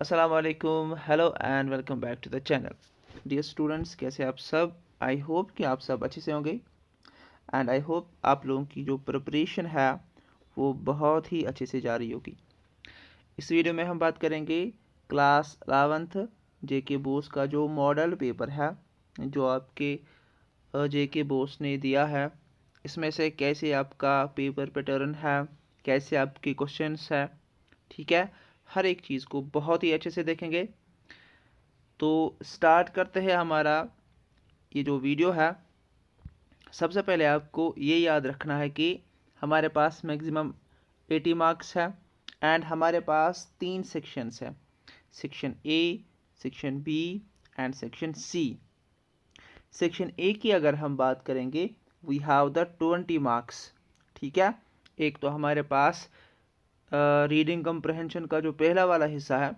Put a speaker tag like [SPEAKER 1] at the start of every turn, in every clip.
[SPEAKER 1] अस्सलाम वालेकुम, hello and welcome back to the channel. Dear students, कैसे आप सब? आई होप कि आप सब अच्छे से होंगे एंड आई होप आप लोगों की जो प्रिपरेशन है वो बहुत ही अच्छे से जा रही होगी। इस वीडियो में हम बात करेंगे क्लास 11th जेके बोस का जो मॉडल पेपर है जो आपके जेके बोस ने दिया है। इसमें से कैसे आपका पेपर पैटर्न है, कैसे आपके क्वेश्चंस है, ठीक है, हर एक चीज़ को बहुत ही अच्छे से देखेंगे। तो स्टार्ट करते हैं हमारा ये जो वीडियो है। सबसे पहले आपको ये याद रखना है कि हमारे पास मैक्सिमम 80 मार्क्स है एंड हमारे पास 3 सेक्शंस है, section A, section B and section C. Section A की अगर हम बात करेंगे वी हैव द 20 मार्क्स, ठीक है। एक तो हमारे पास रीडिंग कंप्रहेंशन का जो पहला वाला हिस्सा है,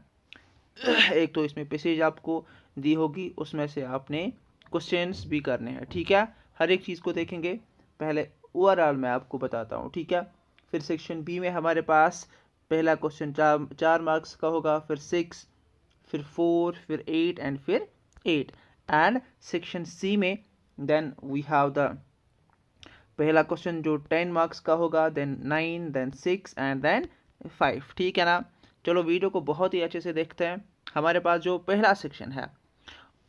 [SPEAKER 1] एक तो इसमें पैसेज आपको दी होगी, उसमें से आपने क्वेश्चंस भी करने हैं, ठीक है। हर एक चीज़ को देखेंगे। पहले ओवरऑल मैं आपको बताता हूँ, ठीक है। फिर सेक्शन बी में हमारे पास पहला क्वेश्चन चार मार्क्स का होगा, फिर 6, फिर 4, फिर 8 एंड फिर 8। एंड सेक्शन सी में देन वी हैव द पहला क्वेश्चन जो 10 मार्क्स का होगा, देन 9, देन 6 एंड देन 5, ठीक है ना। चलो वीडियो को बहुत ही अच्छे से देखते हैं। हमारे पास जो पहला सेक्शन है,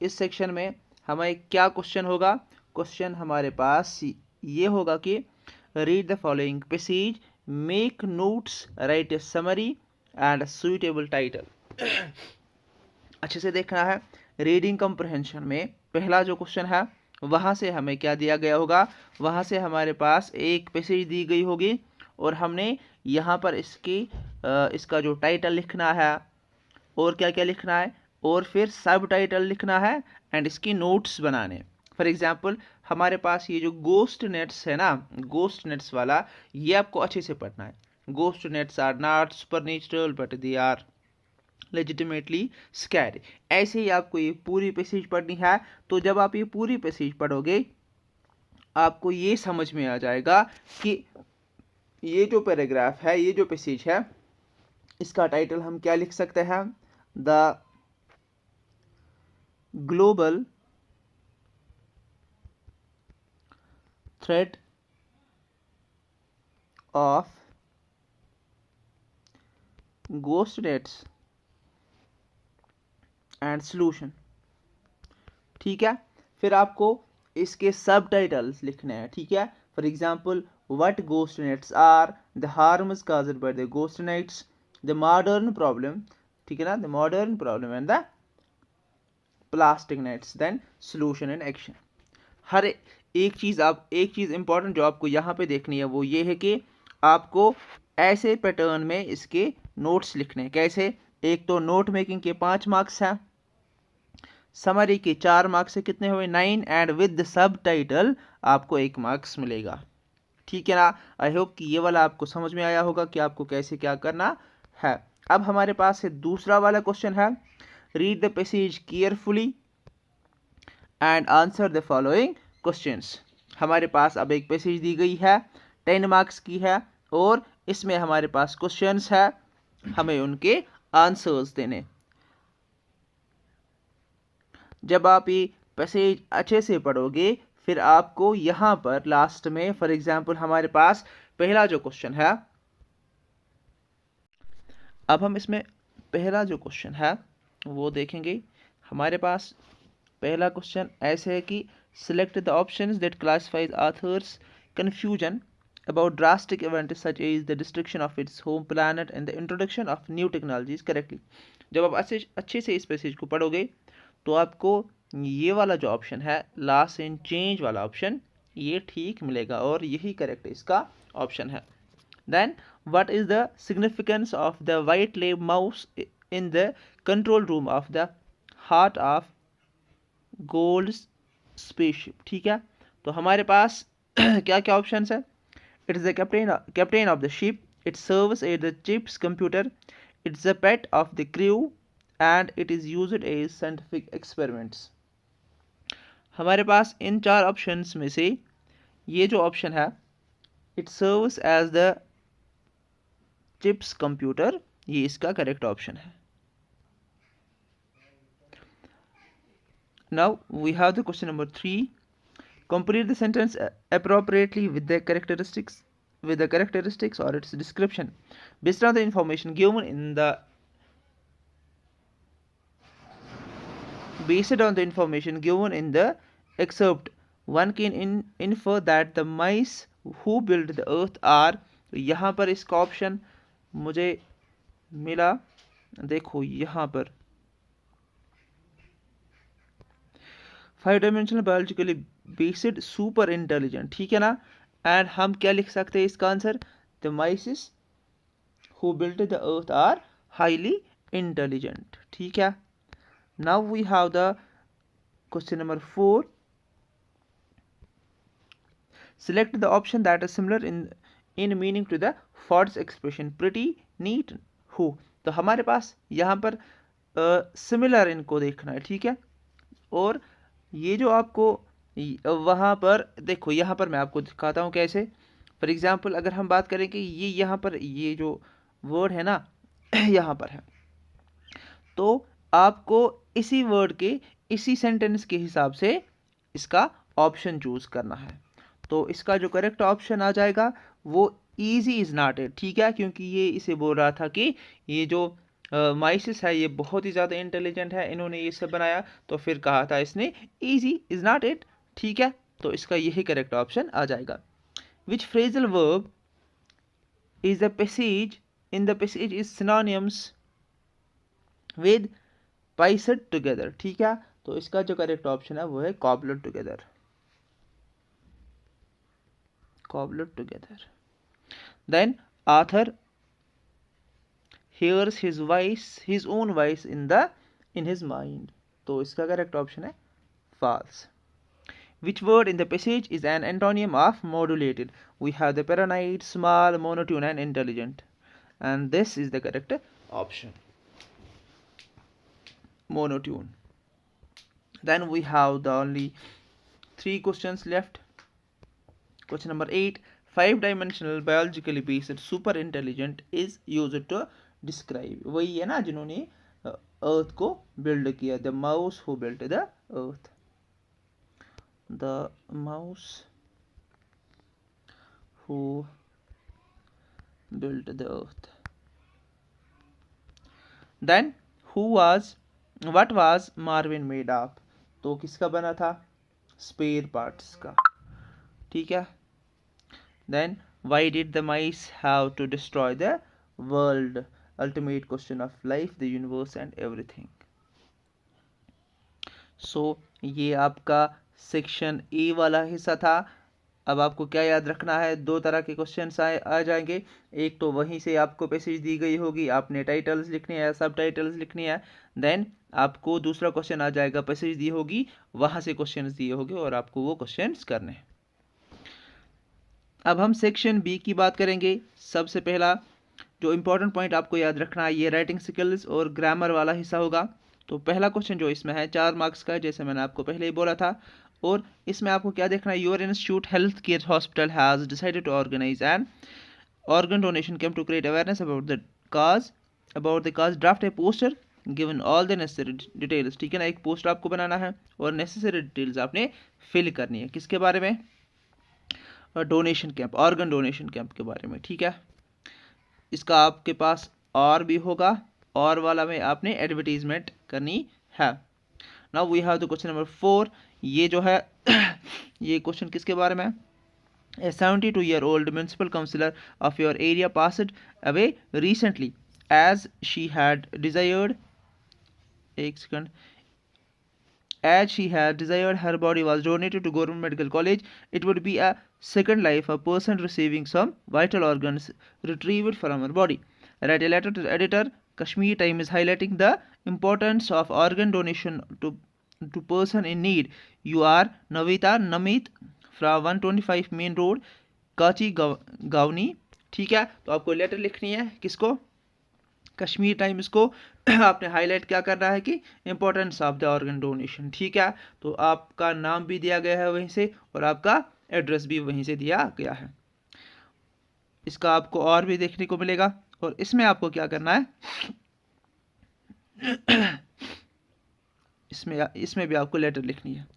[SPEAKER 1] इस सेक्शन में हमें क्या क्वेश्चन होगा? क्वेश्चन हमारे पास ये होगा कि read the following passage, make notes, right A summary and suitable title. अच्छे से देखना है। रीडिंग कंप्रहेंशन में पहला जो क्वेश्चन है वहाँ से हमें क्या दिया गया होगा, वहाँ से हमारे पास एक पैसेज दी गई होगी और हमने यहाँ पर इसका जो टाइटल लिखना है और क्या क्या लिखना है, और फिर सब टाइटल लिखना है एंड इसकी नोट्स बनाने। फॉर एग्जाम्पल हमारे पास ये जो गोस्ट नेट्स है ना, गोस्ट नेट्स वाला, ये आपको अच्छे से पढ़ना है। Ghost nets are not supernatural but they are legitimately scary. ऐसे ही आपको ये पूरी पैसेज पढ़नी है। तो जब आप ये पूरी पैसेज पढ़ोगे आपको ये समझ में आ जाएगा कि ये जो पैराग्राफ है, ये जो पैसेज है, इसका टाइटल हम क्या लिख सकते हैं? The global threat of ghost nets and solution, ठीक है। फिर आपको इसके सब टाइटल्स लिखने हैं, ठीक है। For example what ghost nets are, the harms caused by the ghost nets, the modern problem, ठीक है ना, the modern problem and the plastic nets, then solution and action. हर एक चीज़ इंपॉर्टेंट जो आपको यहाँ पे देखनी है वो ये है कि आपको ऐसे पैटर्न में इसके नोट्स लिखने। कैसे? एक तो नोट मेकिंग के 5 मार्क्स हैं, समरी के 4 मार्क्स से कितने हुए? 9 एंड विद सब टाइटल आपको 1 मार्क्स मिलेगा, ठीक है ना। आई होप कि ये वाला आपको समझ में आया होगा कि आपको कैसे क्या करना है। अब हमारे पास है दूसरा वाला क्वेश्चन है, read the passage carefully and answer the following questions. हमारे पास अब एक पैसेज दी गई है, 10 मार्क्स की है और इसमें हमारे पास क्वेश्चंस है, हमें उनके आंसर्स देने। जब आप ये पैसेज अच्छे से पढ़ोगे फिर आपको यहाँ पर लास्ट में, फॉर एग्जाम्पल हमारे पास पहला जो क्वेश्चन है, अब हम इसमें पहला जो क्वेश्चन है वो देखेंगे। हमारे पास पहला क्वेश्चन ऐसे है कि select the options that classifies authors confusion about drastic events such as the destruction of its home planet and the introduction of new technologies correctly। जब आप अच्छे से इस पैसेज को पढ़ोगे तो आपको ये वाला जो ऑप्शन है, लास्ट एंड चेंज वाला ऑप्शन, ये ठीक मिलेगा और यही करेक्ट इसका ऑप्शन है। Then what is the significance of the white lab mouse in the control room of the Heart of Gold spaceship, ठीक है। तो हमारे पास क्या क्या ऑप्शन है? It is the captain of the ship, it serves as the ship's computer, it's the pet of the crew and it is used as scientific experiments. हमारे पास इन 4 ऑप्शंस में से ये जो ऑप्शन है, it serves as the ship's computer, ये इसका correct option है। Now we have the question number 3. Complete the sentence appropriately with the characteristics or its description based on the information given in the excerpt. One can infer that the mice who built the earth are. यहाँ पर इसका option मुझे मिला, देखो यहाँ पर 5 dimensional biologically based super intelligent, ठीक है ना। एंड हम क्या लिख सकते हैं इसका answer, the mices who built the earth are highly intelligent, ठीक है। Now we have the question number 4. Select the option that is similar in meaning to the Ford's expression pretty neat who. तो हमारे पास यहाँ पर similar इनको देखना है, ठीक है। और ये जो आपको वहाँ पर देखो, यहाँ पर मैं आपको दिखाता हूँ कैसे। फॉर एग्जाम्पल अगर हम बात करें कि ये यहाँ पर ये जो वर्ड है ना यहाँ पर है, तो आपको इसी वर्ड के इसी सेंटेंस के हिसाब से इसका ऑप्शन चूज करना है। तो इसका जो करेक्ट ऑप्शन आ जाएगा वो ईजी इज नॉट इट, ठीक है, क्योंकि ये इसे बोल रहा था कि ये जो माइसिस है ये बहुत ही ज़्यादा इंटेलिजेंट है, इन्होंने ये सब बनाया, तो फिर कहा था इसने ईजी इज नॉट इट, ठीक है। तो इसका यही करेक्ट ऑप्शन आ जाएगा। Which phrasal verb is the passage in the passage is synonyms with pieced together, ठीक है। तो इसका जो करेक्ट ऑप्शन है वो है cobbler together, cobbler together. Then author hears his own voice in his mind. तो इसका करेक्ट ऑप्शन है false. Which word in the passage is an antonym of modulated? We have the paranoid, small, monotone and intelligent. And this is the correct option. Monotone. Then we have the only 3 questions left. Question number 8. 5-dimensional biologically based super intelligent is used to describe. वही है ना जिन्होंने अर्थ को build किया. The mouse who built the earth. The mouse who built the earth. Then what was Marvin made of? तो किसका बना था? स्पेयर पार्ट्स का, ठीक है। Then why did the mice have to destroy the world? Ultimate question of life, the universe and everything. So ये आपका section A वाला हिस्सा था। अब आपको क्या याद रखना है, 2 तरह के क्वेश्चंस आ जाएंगे। एक तो वहीं से आपको पैसेज दी गई होगी, आपने टाइटल्स लिखनी है, सब टाइटल्स लिखनी है। देन आपको दूसरा क्वेश्चन आ जाएगा, पैसेज दी होगी, वहां से क्वेश्चंस दिए होंगे और आपको वो क्वेश्चंस करने हैं। अब हम सेक्शन बी की बात करेंगे। सबसे पहला जो इम्पोर्टेंट पॉइंट आपको याद रखना है, ये राइटिंग स्किल्स और ग्रामर वाला हिस्सा होगा। तो पहला क्वेश्चन जो इसमें है 4 मार्क्स का, जैसे मैंने आपको पहले ही बोला था। और इसमें आपको क्या देखना है, your institute health care hospital has decided to organise an organ donation camp to create awareness about the cause draft a poster given all the necessary details, ठीक है ना। एक पोस्टर आपको बनाना है और नेसेसरी डिटेल्स आपने फिल करनी है। किसके बारे में? Donation camp, organ donation camp के बारे में, ठीक है। इसका आपके पास और भी होगा, और वाला में आपने एडवर्टीजमेंट करनी है। Now we have the question number 4। ये जो है ये क्वेश्चन किसके बारे में है? A 72-year-old municipal councillor of your area passed away recently as she had desired her body was donated to Government Medical College. It would be a second life, a person receiving some vital organs retrieved from her body. Write a letter to the editor. Kashmir Times is highlighting the importance of organ donation to person in need. You are Navita Namit from 125 main road काची गावनी, ठीक है। तो आपको letter लिखनी है, किसको? Kashmir times को। आपने हाईलाइट क्या करना है कि importance of the organ donation, ठीक है। तो आपका नाम भी दिया गया है वहीं से और आपका एड्रेस भी वहीं से दिया गया है। इसका आपको और भी देखने को मिलेगा। और इसमें आपको क्या करना है, इसमें भी आपको लेटर लिखनी है।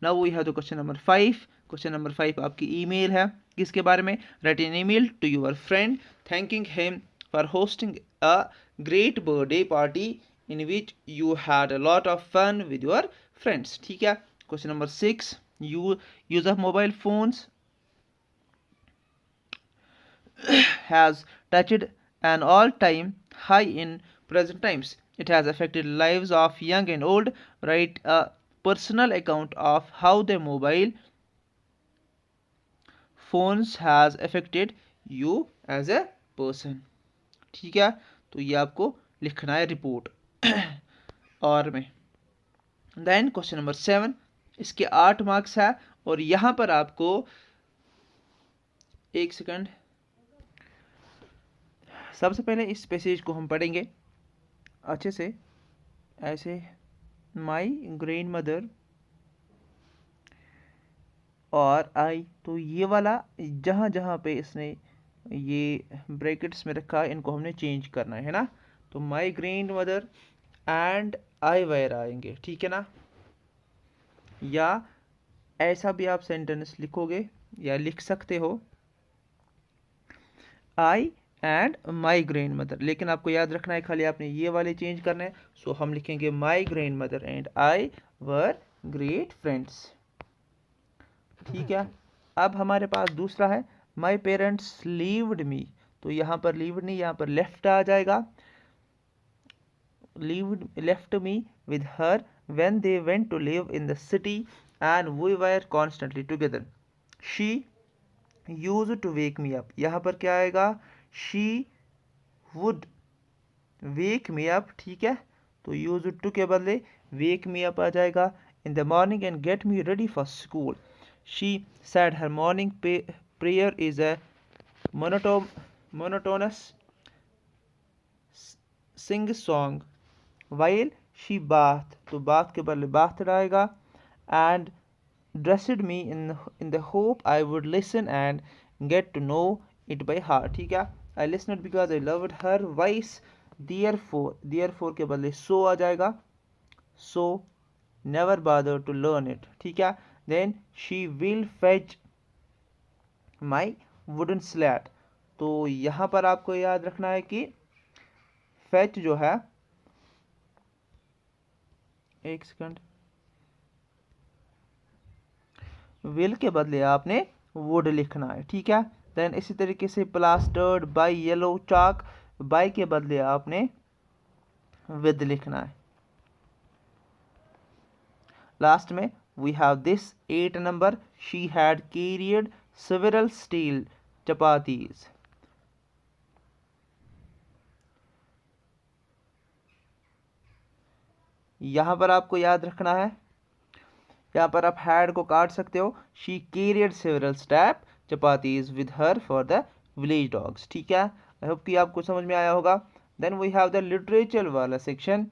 [SPEAKER 1] Now we have the question number 5। Question number 5 आपकी ईमेल है। किसके बारे में? Write an email to your friend thanking him for hosting a great birthday party in which you had a lot of fun with your friends. ठीक है। Question number 6, use of mobile phones has touched an all-time high in present times. It has affected lives of young and old. Write a personal account of how the mobile phones has affected you as a person. ठीक है, तो ये आपको लिखना है report और में। Then question number 7, इसके 8 मार्क्स है और यहां पर आपको एक सेकंड, सबसे पहले इस पैसेज को हम पढ़ेंगे अच्छे से ऐसे। माई ग्रैंड मदर और आई, तो ये वाला जहाँ जहाँ पे इसने ये ब्रैकेट्स में रखा है इनको हमने चेंज करना है ना। तो my grandmother and I were आएंगे, ठीक है ना। या ऐसा भी आप सेंटेंस लिखोगे या लिख सकते हो आई एंड माई ग्रैंड मदर, लेकिन आपको याद रखना है खाली आपने ये वाले चेंज करने हैं। सो हम लिखेंगे माई grandmother and I were great friends. ठीक है। अब हमारे पास दूसरा है माई पेरेंट्स लीव्ड मी, तो यहाँ पर लीव्ड नहीं, यहाँ पर लेफ्ट आ जाएगा। Leaved left me with her when they went to live in the city and we were constantly together. She use to wake me up, यहाँ पर क्या आएगा? She would wake me up. ठीक है, तो यूज टू के बदले वेक me up आ जाएगा। In the morning and get me ready for school. She said her morning prayer is a monotonous sing song while she bathed, तो bath के बदले bathed आएगा। and dressed me in the hope I would listen and get to know it by heart। ठीक है, I listened because I loved her voice, therefore के बदले so आ जाएगा। so never bother to learn it। ठीक है, then she will fetch my wooden sled, तो यहां पर आपको याद रखना है कि fetch जो है, एक सेकंड, will के बदले आपने would लिखना है। ठीक है, देन इसी तरीके से plastered by yellow chalk, by के बदले आपने with लिखना है। लास्ट में we have this 8 number, she had carried several steel chapatis। यहां पर आपको याद रखना है, यहां पर आप had को काट सकते हो। she carried several step chapatis with her for the village dogs। ठीक है, आई होप कि आपको समझ में आया होगा। Then we have the literature वाला सेक्शन।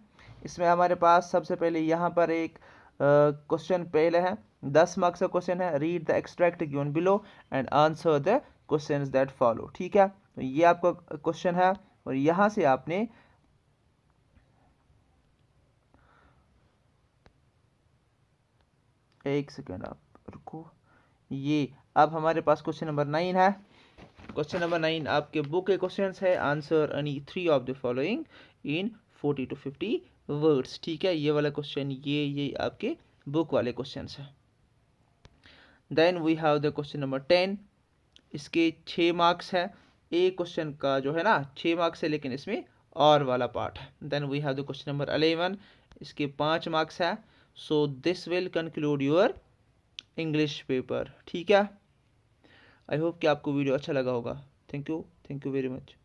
[SPEAKER 1] इसमें हमारे पास सबसे पहले यहाँ पर एक क्वेश्चन पहले है, 10 मार्क्स का क्वेश्चन है। Read the extract given below and answer the questions that follow. ठीक है, तो ये आपका क्वेश्चन है और यहां से आपने एक सेकेंड आप रुको, ये अब हमारे पास क्वेश्चन नंबर 9 है। क्वेश्चन नंबर 9 आपके बुक के क्वेश्चंस है। Answer any 3 of the following in 40 to 50 words. ठीक है, ये वाला क्वेश्चन ये आपके बुक वाले क्वेश्चंस है। Then we have the question number 10, इसके 6 मार्क्स है। एक क्वेश्चन का जो है ना 6 मार्क्स है, लेकिन इसमें और वाला पार्ट है। Then we have the question number 11, इसके 5 मार्क्स है। So this will conclude your English paper. ठीक है, आई होप कि आपको वीडियो अच्छा लगा होगा। Thank you very much.